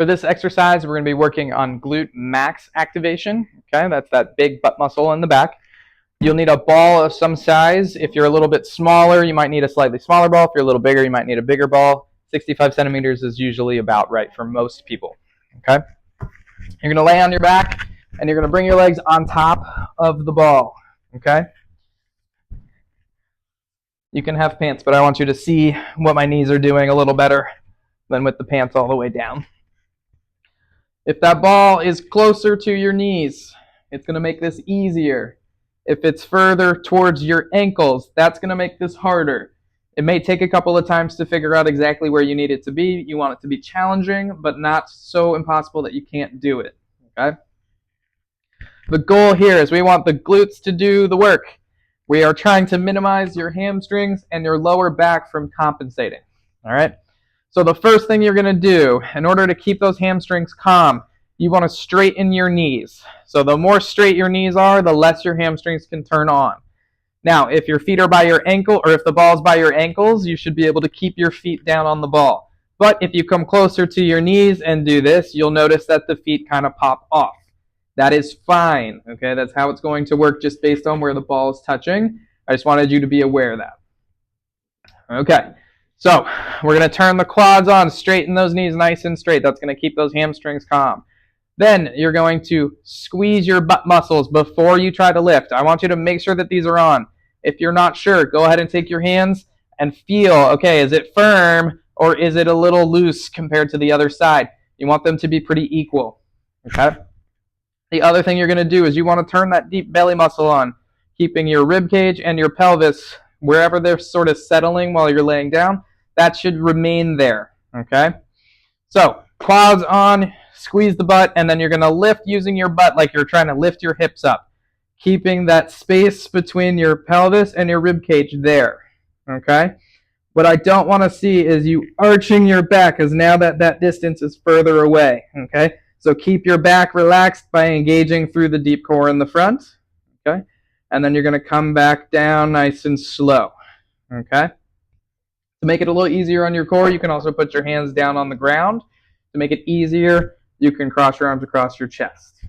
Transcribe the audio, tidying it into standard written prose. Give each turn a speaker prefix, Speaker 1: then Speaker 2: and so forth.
Speaker 1: For this exercise, we're going to be working on glute max activation. Okay, that's that big butt muscle in the back. You'll need a ball of some size. If you're a little bit smaller, you might need a slightly smaller ball. If you're a little bigger, you might need a bigger ball. 65 centimeters is usually about right for most people. Okay, you're going to lay on your back, and you're going to bring your legs on top of the ball. Okay, you can have pants, but I want you to see what my knees are doing a little better than with the pants all the way down. If that ball is closer to your knees, it's going to make this easier. If it's further towards your ankles, that's going to make this harder. It may take a couple of times to figure out exactly where you need it to be. You want it to be challenging, but not so impossible that you can't do it. Okay? The goal here is we want the glutes to do the work. We are trying to minimize your hamstrings and your lower back from compensating. All right? So the first thing you're going to do, in order to keep those hamstrings calm, you want to straighten your knees. So the more straight your knees are, the less your hamstrings can turn on. Now, if your feet are by your ankle, or if the ball's by your ankles, you should be able to keep your feet down on the ball. But if you come closer to your knees and do this, you'll notice that the feet kind of pop off. That is fine, okay? That's how it's going to work just based on where the ball is touching. I just wanted you to be aware of that. Okay, so we're going to turn the quads on, straighten those knees nice and straight. That's going to keep those hamstrings calm. Then you're going to squeeze your butt muscles before you try to lift. I want you to make sure that these are on. If you're not sure, go ahead and take your hands and feel, okay, is it firm or is it a little loose compared to the other side? You want them to be pretty equal, okay? The other thing you're going to do is you want to turn that deep belly muscle on, keeping your rib cage and your pelvis, wherever they're sort of settling while you're laying down, that should remain there, okay? So, quads on, squeeze the butt, and then you're going to lift using your butt like you're trying to lift your hips up, keeping that space between your pelvis and your rib cage there, okay? What I don't want to see is you arching your back, because now that distance is further away, okay? So keep your back relaxed by engaging through the deep core in the front, okay? And then you're going to come back down nice and slow, okay? To make it a little easier on your core, you can also put your hands down on the ground. To make it easier, you can cross your arms across your chest.